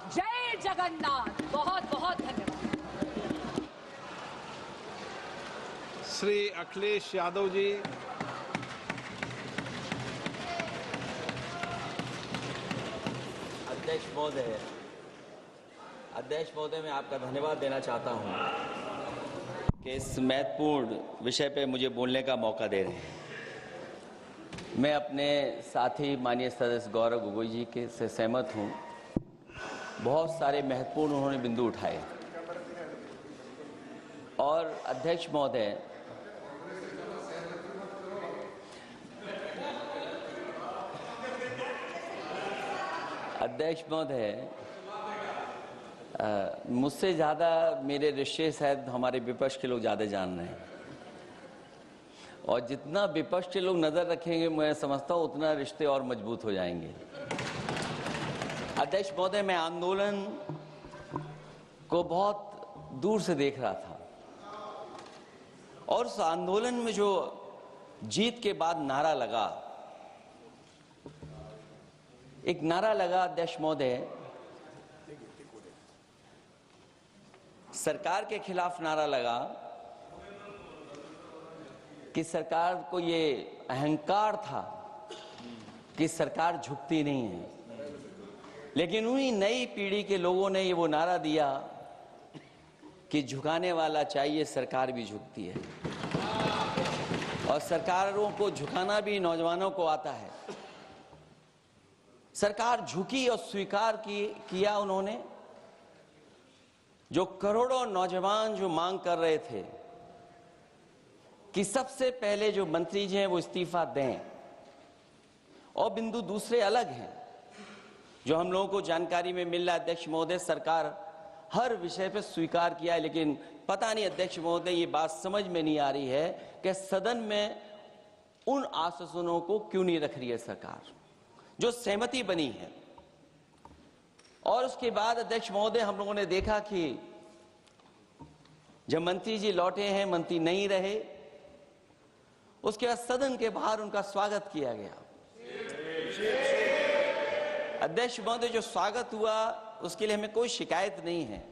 जय जगन्नाथ। बहुत बहुत धन्यवाद। श्री अखिलेश यादव जी। अध्यक्ष महोदय, मैं आपका धन्यवाद देना चाहता हूं कि इस महत्वपूर्ण विषय पे मुझे बोलने का मौका दे रहे हैं। मैं अपने साथी माननीय सदस्य गौरव गोगोई जी के से सहमत हूं। बहुत सारे महत्वपूर्ण उन्होंने बिंदु उठाए और अध्यक्ष महोदय, मुझसे ज़्यादा मेरे रिश्ते शायद हमारे विपक्ष के लोग ज़्यादा जान रहे हैं और जितना विपक्ष के लोग नज़र रखेंगे मैं समझता हूँ उतना रिश्ते और मजबूत हो जाएंगे। अध्यक्ष महोदय, मैं आंदोलन को बहुत दूर से देख रहा था और उस आंदोलन में जो जीत के बाद नारा लगा, एक नारा लगा अध्यक्ष महोदय, सरकार के खिलाफ नारा लगा कि सरकार को ये अहंकार था कि सरकार झुकती नहीं है, लेकिन उन्हीं नई पीढ़ी के लोगों ने ये वो नारा दिया कि झुकाने वाला चाहिए, सरकार भी झुकती है और सरकारों को झुकाना भी नौजवानों को आता है। सरकार झुकी और स्वीकार किया उन्होंने। जो करोड़ों नौजवान जो मांग कर रहे थे कि सबसे पहले जो मंत्री जी हैं वो इस्तीफा दें, और बिंदु दूसरे अलग हैं जो हम लोगों को जानकारी में मिल रहा है। अध्यक्ष महोदय, सरकार हर विषय पे स्वीकार किया है, लेकिन पता नहीं अध्यक्ष महोदय ये बात समझ में नहीं आ रही है कि सदन में उन आश्वासनों को क्यों नहीं रख रही है सरकार जो सहमति बनी है। और उसके बाद अध्यक्ष महोदय, हम लोगों ने देखा कि जब मंत्री जी लौटे हैं, मंत्री नहीं रहे, उसके बाद सदन के बाहर उनका स्वागत किया गया। अध्यक्ष महोदय, जो स्वागत हुआ उसके लिए हमें कोई शिकायत नहीं है,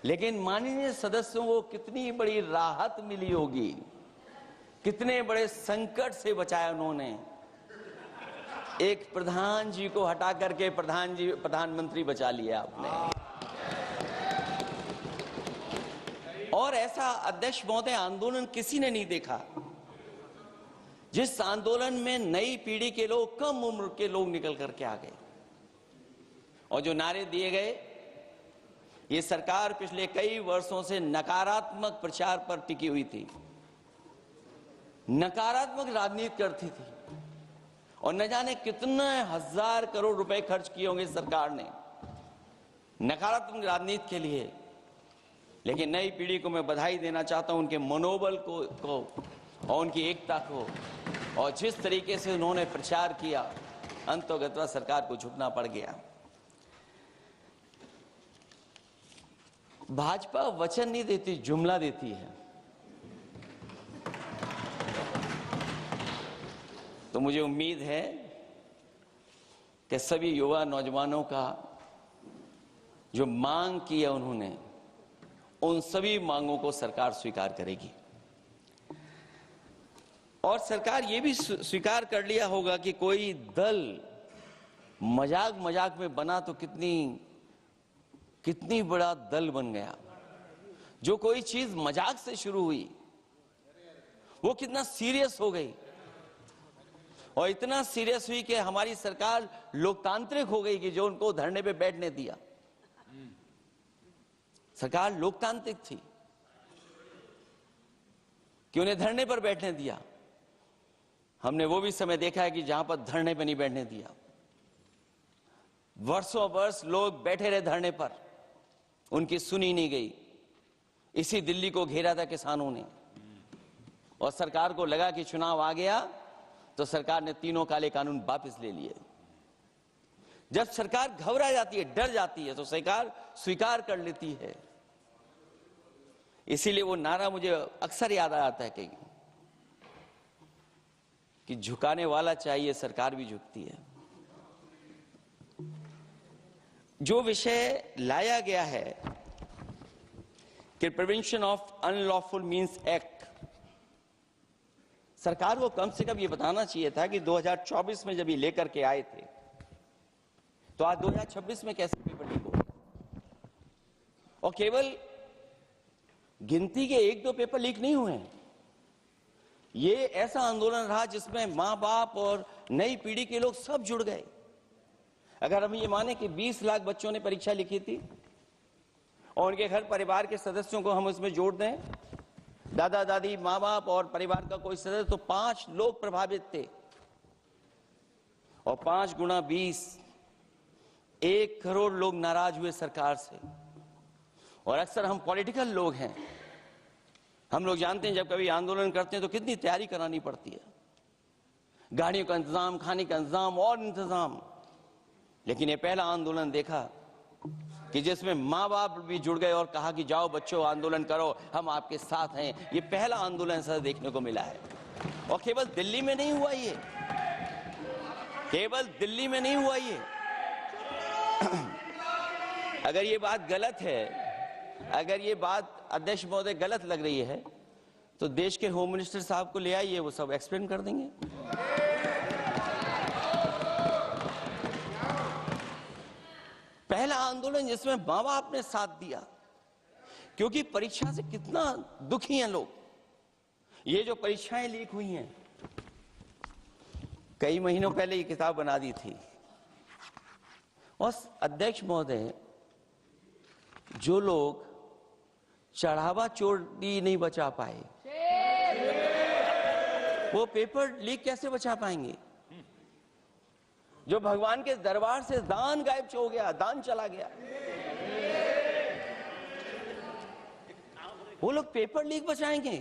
लेकिन माननीय सदस्यों को कितनी बड़ी राहत मिली होगी, कितने बड़े संकट से बचाया उन्होंने। एक प्रधान जी को हटा करके प्रधानमंत्री बचा लिया आपने। और ऐसा अध्यक्ष महोदय आंदोलन किसी ने नहीं देखा जिस आंदोलन में नई पीढ़ी के लोग, कम उम्र के लोग निकल करके आ गए और जो नारे दिए गए। ये सरकार पिछले कई वर्षों से नकारात्मक प्रचार पर टिकी हुई थी, नकारात्मक राजनीति करती थी और न जाने कितने हजार करोड़ रुपए खर्च किए होंगे सरकार ने नकारात्मक राजनीति के लिए। लेकिन नई पीढ़ी को मैं बधाई देना चाहता हूं, उनके मनोबल को और उनकी एकता को, और जिस तरीके से उन्होंने प्रचार किया, अंततः सरकार को झुकना पड़ गया। भाजपा वचन नहीं देती, जुमला देती है। तो मुझे उम्मीद है कि सभी युवा नौजवानों का जो मांग की है उन्होंने, उन सभी मांगों को सरकार स्वीकार करेगी। और सरकार ये भी स्वीकार कर लिया होगा कि कोई दल मजाक मजाक में बना तो कितनी बड़ा दल बन गया। जो कोई चीज मजाक से शुरू हुई वो कितना सीरियस हो गई, और इतना सीरियस हुई कि हमारी सरकार लोकतांत्रिक हो गई कि जो उनको धरने पे बैठने दिया। सरकार लोकतांत्रिक थी कि उन्हें धरने पर बैठने दिया। हमने वो भी समय देखा है कि जहां पर धरने पर नहीं बैठने दिया, वर्षों वर्ष लोग बैठे रहे धरने पर, उनकी सुनी नहीं गई। इसी दिल्ली को घेरा था किसानों ने, और सरकार को लगा कि चुनाव आ गया तो सरकार ने तीनों काले कानून वापस ले लिए। जब सरकार घबरा जाती है, डर जाती है, तो सरकार स्वीकार कर लेती है। इसीलिए वो नारा मुझे अक्सर याद आता है कि झुकाने वाला चाहिए, सरकार भी झुकती है। जो विषय लाया गया है कि prevention of unlawful means act, सरकार को कम से कम ये बताना चाहिए था कि 2024 में जब ये लेकर के आए थे तो आज 2026 में कैसे पेपर लीक हो, और केवल गिनती के 1-2 पेपर लीक नहीं हुए हैं। ये ऐसा आंदोलन रहा जिसमें मां बाप और नई पीढ़ी के लोग सब जुड़ गए। अगर हम ये माने कि 20 लाख बच्चों ने परीक्षा लिखी थी और उनके घर परिवार के सदस्यों को हम इसमें जोड़ दें, दादा दादी, माँ बाप और परिवार का कोई सदस्य, तो 5 लोग प्रभावित थे, और 5 गुना 20, 1 करोड़ लोग नाराज हुए सरकार से। और अक्सर हम पॉलिटिकल लोग हैं, हम लोग जानते हैं जब कभी आंदोलन करते हैं तो कितनी तैयारी करानी पड़ती है, गाड़ियों का इंतजाम, खाने का इंतजाम और इंतजाम। लेकिन ये पहला आंदोलन देखा कि जिसमें माँ बाप भी जुड़ गए और कहा कि जाओ बच्चों आंदोलन करो, हम आपके साथ हैं। ये पहला आंदोलन ऐसा देखने को मिला है। और केवल दिल्ली में नहीं हुआ ये, केवल दिल्ली में नहीं हुआ ये। अगर ये बात गलत है, अगर ये बात अध्यक्ष महोदय गलत लग रही है तो देश के होम मिनिस्टर साहब को ले आइए, वो सब एक्सप्लेन कर देंगे। पहला आंदोलन जिसमें माँ बाप ने साथ दिया, क्योंकि परीक्षा से कितना दुखी हैं लोग। ये जो परीक्षाएं लीक हुई हैं, कई महीनों पहले ये किताब बना दी थी, और अध्यक्ष महोदय जो लोग चढ़ावा चोरी नहीं बचा पाए, वो पेपर लीक कैसे बचा पाएंगे? जो भगवान के दरबार से दान गायब हो गया, दान चला गया, वो लोग पेपर लीक बचाएंगे?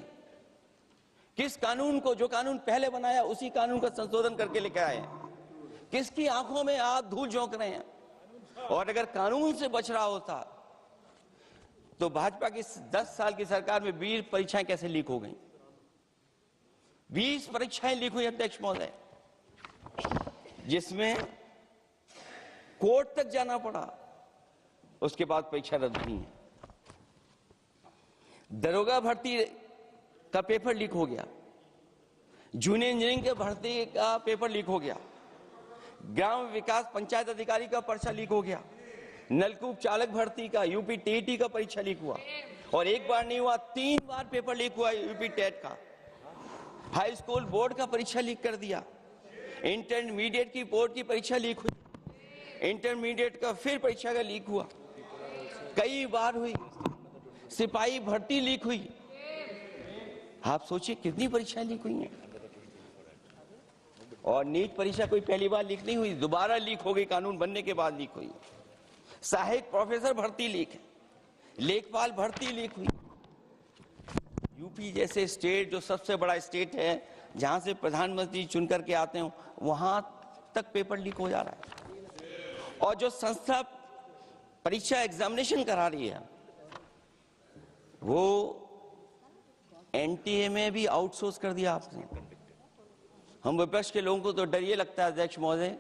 किस कानून को, जो कानून पहले बनाया उसी कानून का संशोधन करके लेकर आए? किसकी आंखों में आप धूल झोंक रहे हैं? और अगर कानून से बच रहा होता तो भाजपा की 10 साल की सरकार में 20 परीक्षाएं कैसे लीक हो गई? 20 परीक्षाएं लीक हुई अध्यक्ष महोदय, जिसमें कोर्ट तक जाना पड़ा, उसके बाद परीक्षा रद्द हुई है। दरोगा भर्ती का पेपर लीक हो गया, जूनियर इंजीनियरिंग के भर्ती का पेपर लीक हो गया, ग्राम विकास पंचायत अधिकारी का पर्चा लीक हो गया, नलकूप चालक भर्ती का, यूपी टीईटी का परीक्षा लीक हुआ, और एक बार नहीं हुआ 3 बार पेपर लीक हुआ यूपी टेट का। हाई स्कूल बोर्ड का परीक्षा लीक कर दिया, इंटरमीडिएट की बोर्ड की परीक्षा लीक हुई, इंटरमीडिएट का फिर परीक्षा का लीक हुआ, कई बार हुई, सिपाही भर्ती लीक हुई। आप सोचिए कितनी परीक्षाएं लीक हुई हैं। और नीट परीक्षा कोई पहली बार लीक नहीं हुई, दोबारा लीक हो गई, कानून बनने के बाद लीक हुई। सहायक प्रोफेसर भर्ती लीक है, लेखपाल भर्ती लीक हुई। यूपी जैसे स्टेट, जो सबसे बड़ा स्टेट है, जहां से प्रधानमंत्री चुन करके आते हो, वहां तक पेपर लीक हो जा रहा है। और जो संस्था परीक्षा एग्जामिनेशन करा रही है, वो एनटीए में भी आउटसोर्स कर दिया आपने। हम विपक्ष के लोगों को तो डर ये लगता है अध्यक्ष महोदय,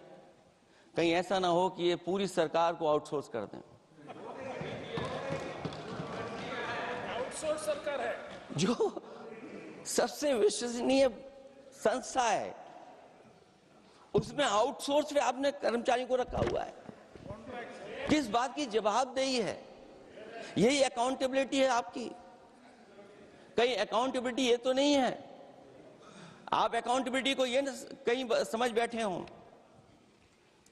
कहीं ऐसा ना हो कि ये पूरी सरकार को आउटसोर्स कर दें। आउटसोर्स सरकार है, जो सबसे विश्वसनीय संस्था है, उसमें आउटसोर्स पे आपने कर्मचारियों को रखा हुआ है। किस बात की जवाबदेही है? यही अकाउंटेबिलिटी है आपकी? कहीं अकाउंटेबिलिटी ये तो नहीं है? आप अकाउंटेबिलिटी को ये कहीं समझ बैठे हो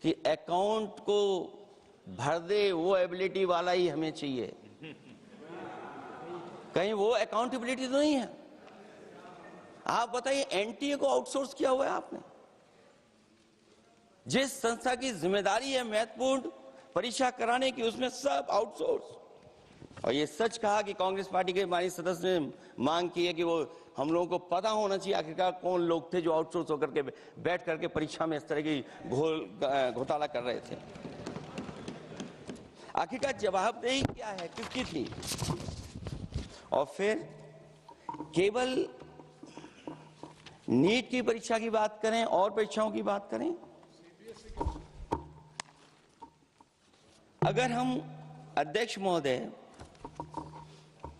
कि अकाउंट को भर दे वो एबिलिटी वाला ही हमें चाहिए? कहीं वो अकाउंटेबिलिटी तो नहीं है? आप बताइए, एनटीए को आउटसोर्स किया हुआ है आपने। जिस संस्था की जिम्मेदारी है महत्वपूर्ण परीक्षा कराने की, उसमें सब आउटसोर्स। और ये सच कहा कि कांग्रेस पार्टी के हमारे सदस्य ने मांग की है कि वो हम लोगों को पता होना चाहिए आखिरकार कौन लोग थे जो आउटसोर्स होकर के बैठ करके परीक्षा में इस तरह की घोटाला कर रहे थे। आखिरकार जवाबदेही क्या है, किसकी थी? और फिर केवल नीट की परीक्षा की बात करें और परीक्षाओं की बात करें, अगर हम अध्यक्ष महोदय,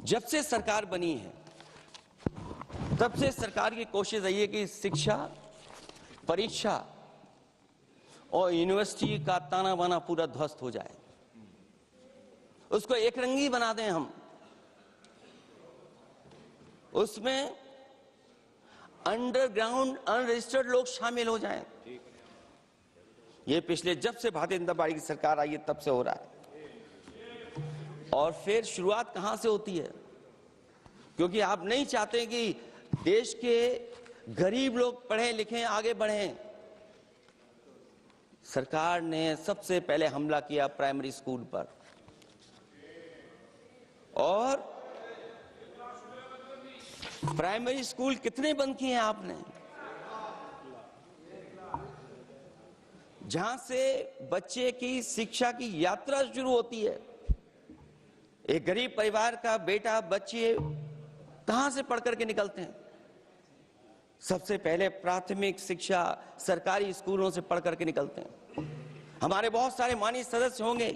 जब से सरकार बनी है तब से सरकार की कोशिश रही है कि शिक्षा, परीक्षा और यूनिवर्सिटी का ताना बाना पूरा ध्वस्त हो जाए, उसको एक रंगी बना दें हम, उसमें अंडरग्राउंड अनरजिस्टर्ड लोग शामिल हो जाएं। ये पिछले जब से भारतीय जनता पार्टी की सरकार आई है तब से हो रहा है। और फिर शुरुआत कहां से होती है? क्योंकि आप नहीं चाहते कि देश के गरीब लोग पढ़ें लिखें आगे बढ़ें। सरकार ने सबसे पहले हमला किया प्राइमरी स्कूल पर, और प्राइमरी स्कूल कितने बंद किए हैं आपने? जहां से बच्चे की शिक्षा की यात्रा शुरू होती है। एक गरीब परिवार का बेटा, बच्चे कहां से पढ़ करके निकलते हैं? सबसे पहले प्राथमिक शिक्षा सरकारी स्कूलों से पढ़ करके निकलते हैं। हमारे बहुत सारे माननीय सदस्य होंगे,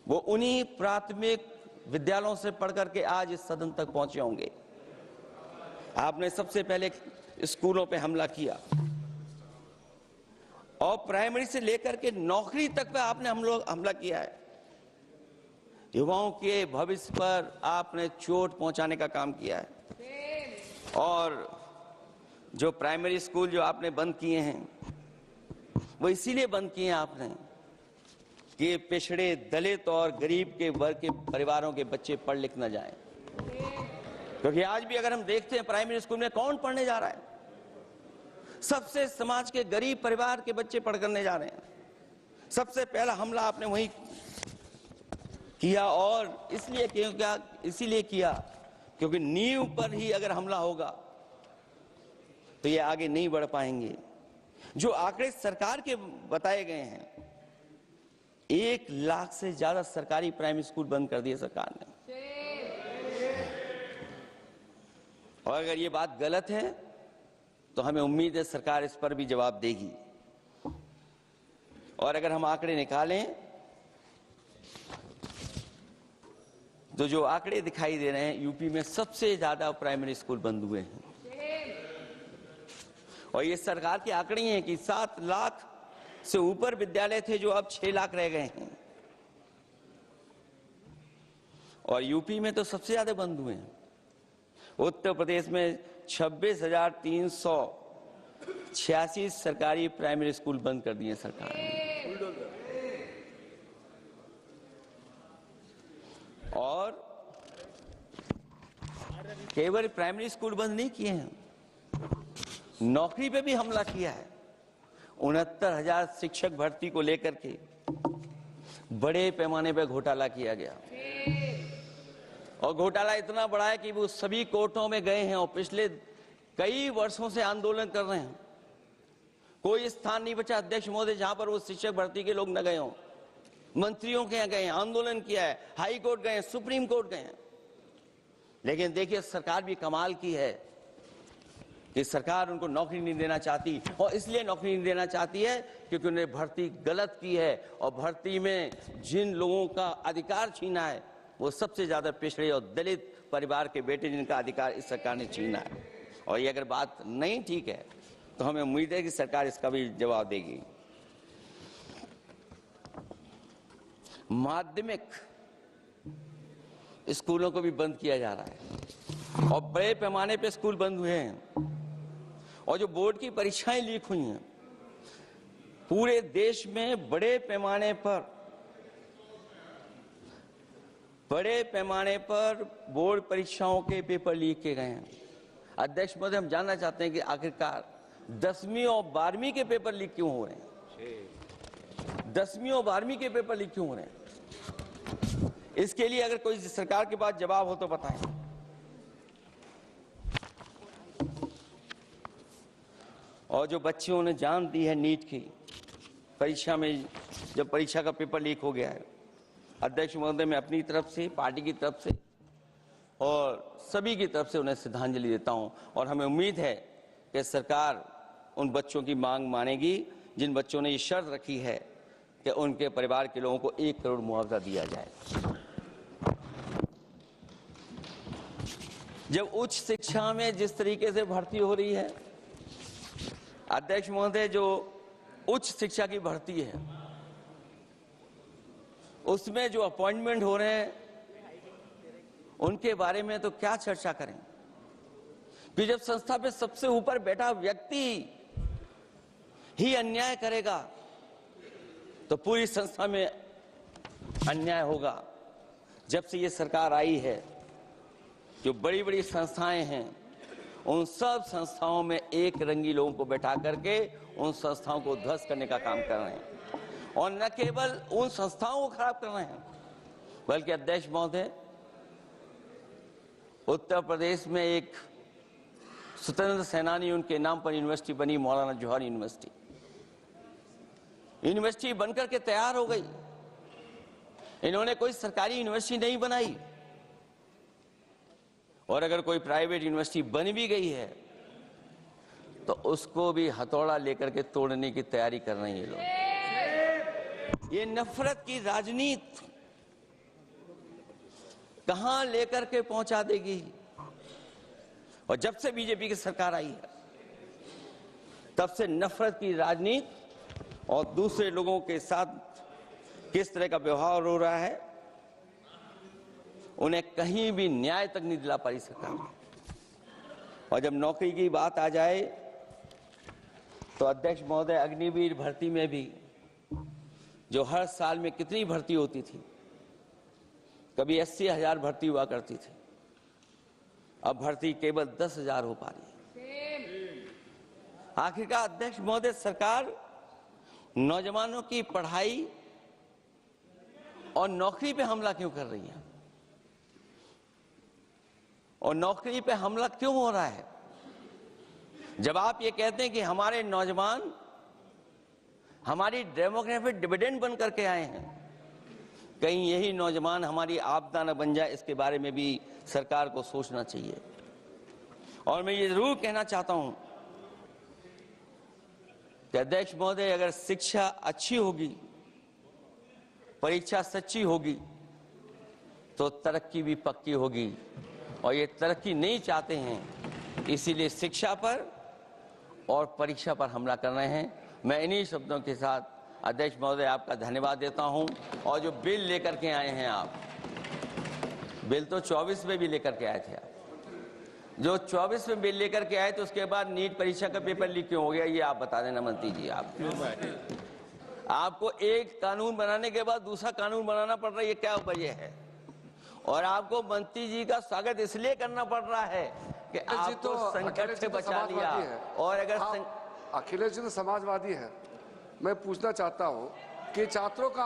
वो उन्हीं प्राथमिक विद्यालयों से पढ़ करके आज इस सदन तक पहुंचे होंगे। आपने सबसे पहले स्कूलों पे हमला किया और प्राइमरी से लेकर के नौकरी तक पे आपने हमला किया है। युवाओं के भविष्य पर आपने चोट पहुंचाने का काम किया है। और जो प्राइमरी स्कूल जो आपने बंद किए हैं, वो इसीलिए बंद किए हैं आपने कि पिछड़े, दलित और गरीब के वर्ग के परिवारों के बच्चे पढ़ लिख न जाएं। क्योंकि आज भी अगर हम देखते हैं प्राइमरी स्कूल में कौन पढ़ने जा रहा है? सबसे समाज के गरीब परिवार के बच्चे पढ़ करने जा रहे हैं। सबसे पहला हमला आपने वही किया, और इसीलिए किया क्योंकि नींव पर ही अगर हमला होगा तो ये आगे नहीं बढ़ पाएंगे। जो आंकड़े सरकार के बताए गए हैं, 1 लाख से ज्यादा सरकारी प्राइमरी स्कूल बंद कर दिए सरकार ने। और अगर ये बात गलत है तो हमें उम्मीद है सरकार इस पर भी जवाब देगी। और अगर हम आंकड़े निकालें तो जो आंकड़े दिखाई दे रहे हैं, यूपी में सबसे ज्यादा प्राइमरी स्कूल बंद हुए हैं। और ये सरकार के आंकड़े हैं कि 7 लाख से ऊपर विद्यालय थे जो अब 6 लाख रह गए हैं। और यूपी में तो सबसे ज्यादा बंद हुए हैं। उत्तर प्रदेश में 26,386 सरकारी प्राइमरी स्कूल बंद कर दिए सरकार ने। और केवल प्राइमरी स्कूल बंद नहीं किए हैं, नौकरी पे भी हमला किया है। 69,000 शिक्षक भर्ती को लेकर के बड़े पैमाने पर घोटाला किया गया। और घोटाला इतना बड़ा है कि वो सभी कोर्टों में गए हैं और पिछले कई वर्षों से आंदोलन कर रहे हैं। कोई स्थान नहीं बचा अध्यक्ष महोदय जहां पर वो शिक्षक भर्ती के लोग न गए हों। मंत्रियों के यहाँ गए, आंदोलन किया है, हाई कोर्ट गए, सुप्रीम कोर्ट गए। लेकिन देखिए सरकार भी कमाल की है कि सरकार उनको नौकरी नहीं देना चाहती। और इसलिए नौकरी नहीं देना चाहती है क्योंकि उन्हें भर्ती गलत की है। और भर्ती में जिन लोगों का अधिकार छीना है वो सबसे ज्यादा पिछड़े और दलित परिवार के बेटे, जिनका अधिकार इस सरकार ने छीना है। और ये अगर बात नहीं ठीक है तो हमें उम्मीद है कि सरकार इसका भी जवाब देगी। माध्यमिक स्कूलों को भी बंद किया जा रहा है और बड़े पैमाने पे स्कूल बंद हुए हैं। और जो बोर्ड की परीक्षाएं लीक हुई हैं, पूरे देश में बड़े पैमाने पर बोर्ड परीक्षाओं के पेपर लीक किए गए हैं। अध्यक्ष महोदय, हम जानना चाहते हैं कि आखिरकार 10वीं और 12वीं के पेपर लीक क्यों हो रहे हैं? 10वीं और 12वीं के पेपर लीक क्यों हो रहे हैं? इसके लिए अगर कोई सरकार के पास जवाब हो तो बताएं। और जो बच्चों ने जान दी है नीट की परीक्षा में, जब परीक्षा का पेपर लीक हो गया है, अध्यक्ष महोदय, मैं अपनी तरफ से, पार्टी की तरफ से और सभी की तरफ से उन्हें श्रद्धांजलि देता हूं। और हमें उम्मीद है कि सरकार उन बच्चों की मांग मानेगी जिन बच्चों ने ये शर्त रखी है कि उनके परिवार के लोगों को 1 करोड़ मुआवजा दिया जाए। जब उच्च शिक्षा में जिस तरीके से भर्ती हो रही है, अध्यक्ष महोदय, जो उच्च शिक्षा की भर्ती है उसमें जो अपॉइंटमेंट हो रहे हैं उनके बारे में तो क्या चर्चा करें कि जब संस्था पे सबसे ऊपर बैठा व्यक्ति ही अन्याय करेगा तो पूरी संस्था में अन्याय होगा। जब से ये सरकार आई है, जो बड़ी बड़ी संस्थाएं हैं उन सब संस्थाओं में एक रंगी लोगों को बैठा करके उन संस्थाओं को ध्वस्त करने का काम कर रहे हैं, और न केवल उन संस्थाओं को खराब कर रहे हैं बल्कि अध्यक्ष महोदय, उत्तर प्रदेश में एक स्वतंत्र सेनानी, उनके नाम पर यूनिवर्सिटी बनी, मौलाना जौहर यूनिवर्सिटी। यूनिवर्सिटी बनकर के तैयार हो गई। इन्होंने कोई सरकारी यूनिवर्सिटी नहीं बनाई, और अगर कोई प्राइवेट यूनिवर्सिटी बन भी गई है तो उसको भी हथौड़ा लेकर के तोड़ने की तैयारी कर रहे हैं ये लोग। ये नफरत की राजनीति कहां लेकर के पहुंचा देगी। और जब से बीजेपी की सरकार आई है तब से नफरत की राजनीति और दूसरे लोगों के साथ किस तरह का व्यवहार हो रहा है, उन्हें कहीं भी न्याय तक नहीं दिला पाई सरकार। और जब नौकरी की बात आ जाए तो अध्यक्ष महोदय, अग्निवीर भर्ती में भी जो हर साल में कितनी भर्ती होती थी, कभी 80,000 भर्ती हुआ करती थी, अब भर्ती केवल 10,000 हो पा रही है। आखिरकार अध्यक्ष महोदय, सरकार नौजवानों की पढ़ाई और नौकरी पे हमला क्यों कर रही है, और नौकरी पे हमला क्यों हो रहा है? जब आप ये कहते हैं कि हमारे नौजवान हमारी डेमोग्राफिक डिविडेंड बन करके आए हैं, कहीं यही नौजवान हमारी आपदा न बन जाए, इसके बारे में भी सरकार को सोचना चाहिए। और मैं ये जरूर कहना चाहता हूं कि अध्यक्ष महोदय, अगर शिक्षा अच्छी होगी, परीक्षा सच्ची होगी, तो तरक्की भी पक्की होगी। और ये तरक्की नहीं चाहते हैं, इसीलिए शिक्षा पर और परीक्षा पर हमला कर रहे हैं। मैं इन्हीं शब्दों के साथ अध्यक्ष महोदय आपका धन्यवाद देता हूं। और जो बिल लेकर के आए हैं आप, बिल तो 24 में भी लेकर के आए थे आप, जो 24 में बिल लेकर के आए तो उसके बाद नीट परीक्षा का पेपर लीक क्यों हो गया, ये आप बता देना मंत्री जी। आपको एक कानून बनाने के बाद दूसरा कानून बनाना पड़ रहा है, ये क्या वजह है? और आपको मंत्री जी का स्वागत इसलिए करना पड़ रहा है कि आपको संकट से बचा लिया। और अगर अखिलेश जी तो समाजवादी है। मैं पूछना चाहता हूं कि छात्रों का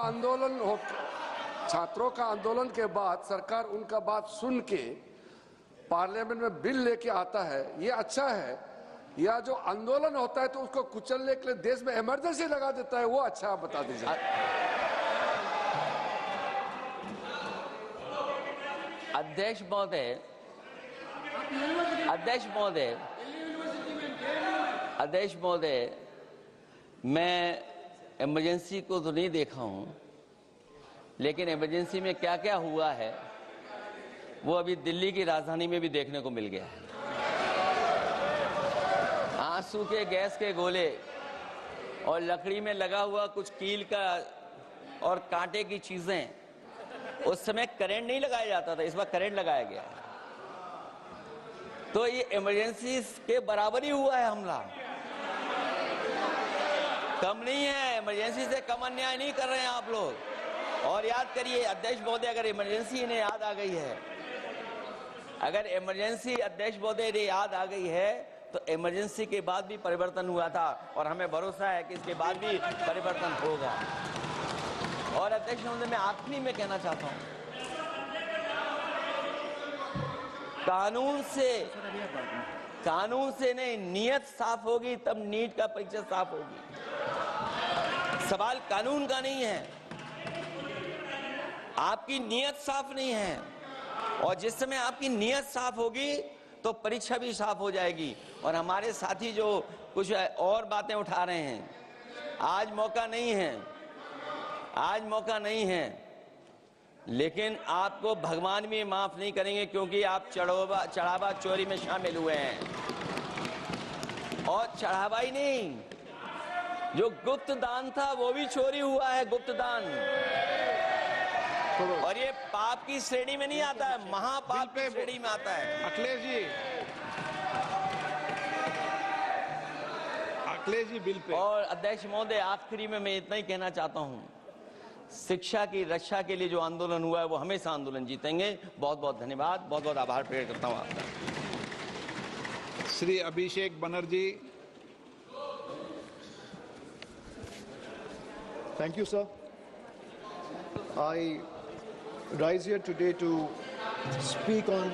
आंदोलन के बाद सरकार उनका बात सुन के पार्लियामेंट में बिल लेके आता है, ये अच्छा है, या जो आंदोलन होता है तो उसको कुचलने के लिए देश में इमरजेंसी लगा देता है, वो अच्छा? आप बता दीजिए। अध्यक्ष महोदय, मैं इमरजेंसी को तो नहीं देखा हूं, लेकिन इमरजेंसी में क्या क्या हुआ है वो अभी दिल्ली की राजधानी में भी देखने को मिल गया है। आंसू के गैस के गोले और लकड़ी में लगा हुआ कुछ कील का और कांटे की चीजें, उस समय करंट नहीं लगाया जाता था, इस बार करंट लगाया गया। तो ये इमरजेंसी के बराबर ही हुआ है हमला, कम नहीं है। इमरजेंसी से कम अन्याय नहीं कर रहे हैं आप लोग। और याद करिए अध्यक्ष महोदय, अगर इमरजेंसी इन्हें याद आ गई है, अगर इमरजेंसी अध्यक्ष महोदय ने याद आ गई है तो इमरजेंसी के बाद भी परिवर्तन हुआ था, और हमें भरोसा है कि इसके बाद भी परिवर्तन होगा। और अध्यक्ष महोदय, मैं आखिरी में कहना चाहता हूं, कानून से नहीं, नियत साफ होगी तब नीट का परीक्षा साफ होगी। सवाल कानून का नहीं है, आपकी नियत साफ नहीं है। और जिस समय आपकी नियत साफ होगी तो परीक्षा भी साफ हो जाएगी। और हमारे साथी जो कुछ और बातें उठा रहे हैं, आज मौका नहीं है आज मौका नहीं है, लेकिन आपको भगवान भी माफ नहीं करेंगे, क्योंकि आप चढ़ावा चोरी में शामिल हुए हैं। और चढ़ावा ही नहीं, जो गुप्त दान था वो भी चोरी हुआ है, गुप्त दान। और ये पाप की श्रेणी में नहीं आता है, महापाप की श्रेणी में आता है। Akhilesh ji bill pay. और अध्यक्ष महोदय, आखिरी में मैं इतना ही कहना चाहता हूं, शिक्षा की रक्षा के लिए जो आंदोलन हुआ है वो हमेशा आंदोलन जीतेंगे। बहुत बहुत धन्यवाद, बहुत बहुत आभार प्रकट करता हूं आपका। Shri Abhishek Banerjee. Thank you, sir. I rise here today to speak on